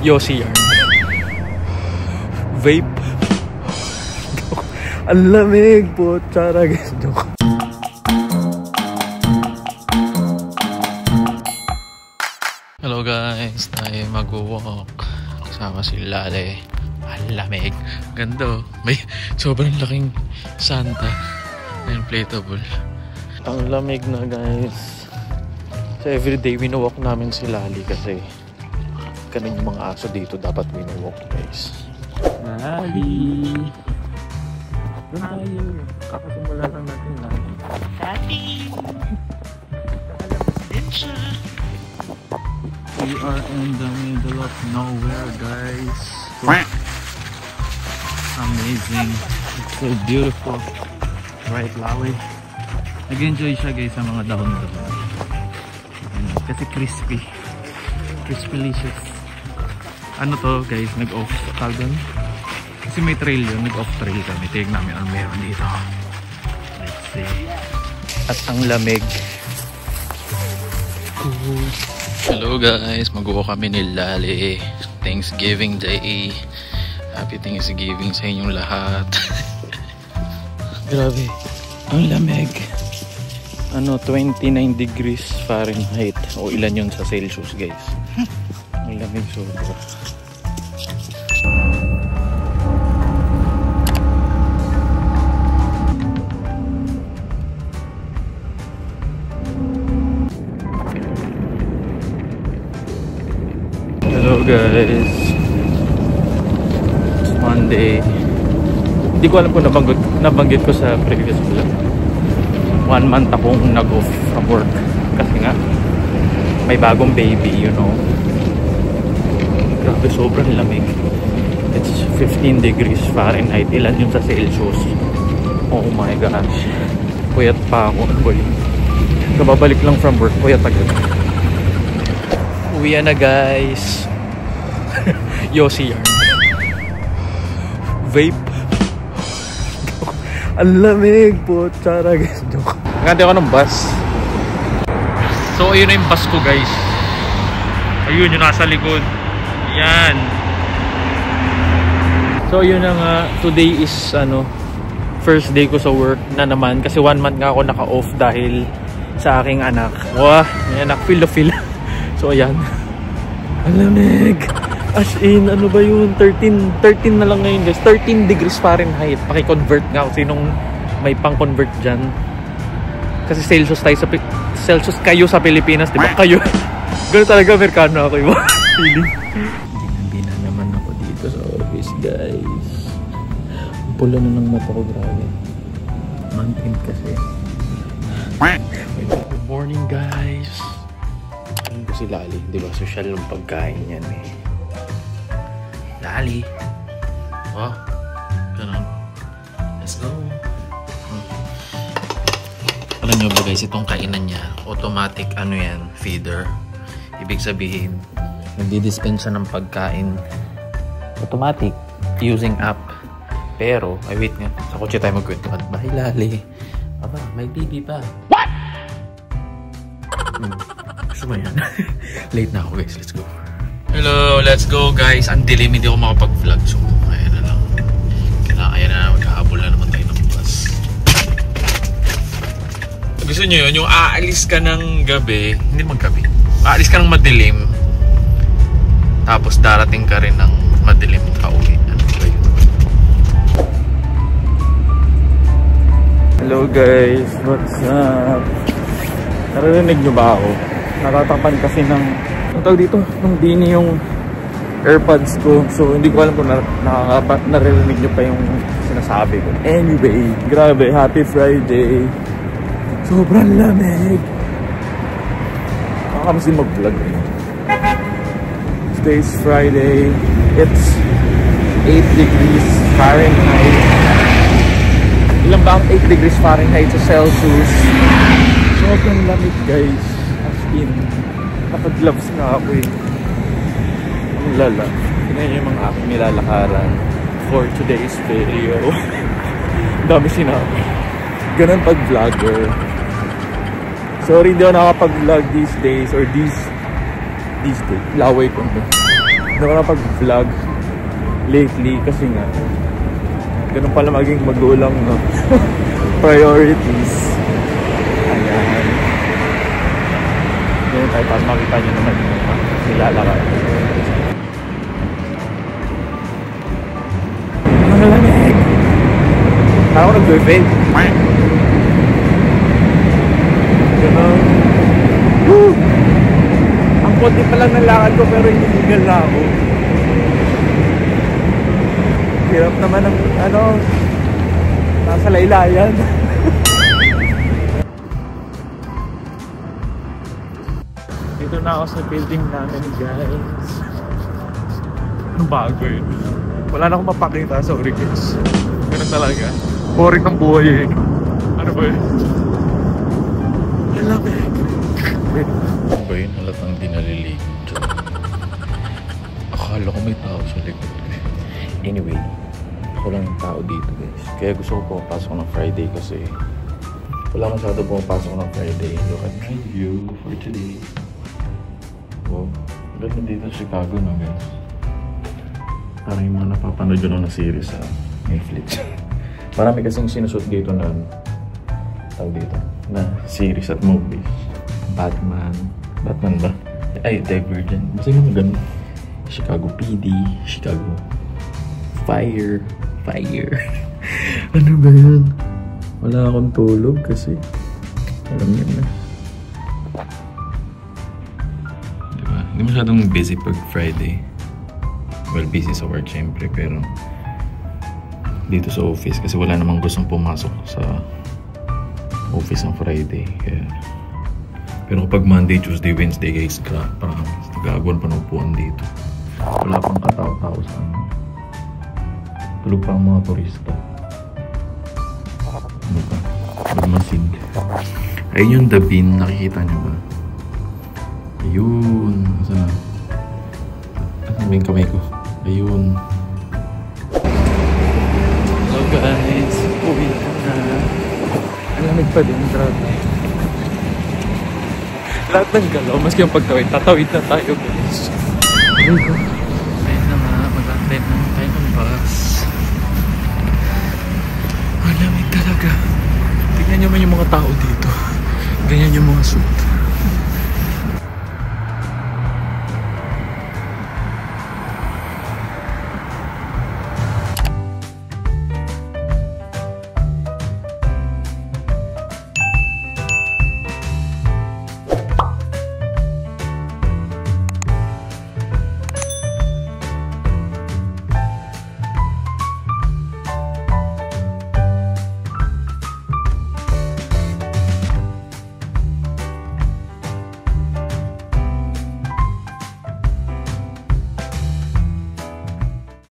Yossi yarn. Vape. Ang lamig po. Tsara guys. Joke. Hello guys. Tayo mag-walk. Kasama si Lale. Ang lamig. Ganda. May sobrang laking Santa. Inflatable. Ang lamig na guys. So everyday winawalk namin si Lali kasi ganun yung mga aso dito dapat winawalk guys. Lali! Doon tayo. Kakasimula lang natin Lali. Lali! We are in the middle of nowhere guys. Amazing. It's so beautiful. Right, Lawi. Nag-enjoy siya guys sa mga dahon-dahon. Kasi crispy. Crispy-licious. Ano to guys, nag-off kaldan. Kasi may trail yun, nag-off trail kami. Tignan namin ang meron dito. Let's see. At ang lamig. Hello guys, mag-walk kami ni Lali. Thanksgiving Day. Happy Thanksgiving sa inyong lahat. Grabe, ang lamig. Ano, 29 degrees Fahrenheit. O ilan yun sa Celsius guys. Ang lamig sobra. Hello guys. It's Monday. Hindi ko alam kung nabanggit ko sa previous vlog. 1 month akong nag-off from work. Kasi nga, may bagong baby, you know. Grabe, sobrang lamig. It's 15 degrees Fahrenheit. Ilan yun sa Celsius? Oh my gosh. Puyat pa ako. Kababalik lang from work. Puyat agad. Uwi na guys. Yossi yarn. Vape. Ang lamig po. Tsara guys. Joke. Ngante ako ng bus. So ayun na yung bus ko guys. Ayun yung nasa likod. Yan. So yun na nga. Today is first day ko sa work na naman. Kasi 1 month nga ako naka-off dahil sa aking anak. Wah, may anak. Feel the feel. So ayan. Ang lamig. As in, ano ba yun? 13 na lang ngayon guys. 13 degrees Fahrenheit. Paki-convert nga kung sinong may pang-convert dyan. Kasi Celsius tayo sa Celsius kayo sa Pilipinas, di ba? Kayo. Gano'n talaga, Amerikano ako yung feeling. Bina naman ako dito sa office guys. Pula na ng mata ko, grabe. Month-end kasi. Good morning guys. Ano ko si Lali? Di ba? Social yung pagkain yan eh. Lali. Oh, ganun. Let's go. Alam nyo ba guys, itong kainan niya, automatic yan, feeder. Ibig sabihin, nagdi-dispense ng pagkain. Automatic, using app. Pero, ay wait nga, sa kotse tayo magkwentuhan. Bye Lali. Aba, may baby pa. What? Gusto mo yan? Late na ako guys, let's go. Hello, let's go guys. Ang dilim, hindi ako makapag-vlog. So, kaya na lang. Kaya na, magkahabol na naman tayo ng bus. Gusto nyo yun, yung aalis ka ng gabi, hindi maggabi. Aalis ka ng madilim, tapos darating ka rin ng madilim pauwi. Ano ba yun? Hello guys, what's up? Narinig nyo ba ako? Natatapan kasi ng tawag dito, nung bini yung AirPods ko. So, hindi ko alam kung naririnig nyo pa yung sinasabi ko. Anyway, grabe, happy Friday. Sobrang lamig. Nakakamas din mag-vlog. Today's Friday. It's 8 degrees Fahrenheit. Ilan ba ang 8 degrees Fahrenheit sa Celsius? Sobrang lamig guys. As in, nakag-gloves na ako eh. Ang lala. Tingnan yung mga aking nilalakaran for today's video. Dami sinabi. Ganun pag vlogger. Sorry, hindi ako nakapag-vlog these days or these days. Laway ko. Hindi ako napag-vlog lately kasi nga ganun pala maging magulang, no? Priorities. Ayan. Ganyan tayo para makita nyo naman yung nilalakad. Ang lamig! Ako nag-vape. Ganun. Woo! Ang konti pa lang ng lakad ko pero hinihingal na ako. Hirap naman ng nasa laylayan. Dito na ako sa building namin, guys. Anong bago yun? Wala na akong mapakita, sorry guys. Ganun talaga. Boring ng buhay eh. Ano ba yun? Malamig. Ano ba yun? Halatang di naliligo dyan. Akala ko may tao sa likod ko. Anyway, ako lang yung tao dito guys. Kaya gusto ko pumapasok ng Friday kasi wala masyado pumapasok ng Friday. Look at my view for today. Wow, ganda dito sa Chicago no guys. Parang yung mga napapanood yun na series sa Netflix. Marami kasing sinushoot dito na tawag dito na series at movies. Batman ba? Ay, Divergent. Basta yung mga ganun. Chicago PD, Chicago Fire. Ano ba yan? Wala akong tulog kasi alam niyo na. Diba? Hindi masyadong busy pag Friday. Well, busy sa work syempre pero dito sa office kasi wala namang gustong pumasok sa office ng Friday. Kaya pero kapag Monday, Tuesday, Wednesday guys, parang nagagawan pa ng upuan dito. Wala pang katao-tao sa ano. Tulog pa ang mga turista. Ano ba? Magmasig. Ayun yung Dabin. Nakikita niyo ba? Ayun. Saan na? Saan ba yung kamay ko? Ayun. Hello guys. Uwi na. Ang lamig pa din. Grabe. Lahat ng galaw. Maski yung pagtawid. Tatawid na tayo guys. Ayun ko. Ayun na nga. Mag-attend na tayo ng bus. Ang lamig talaga. Tignan nyo man yung mga tao dito. Ganyan yung mga suit.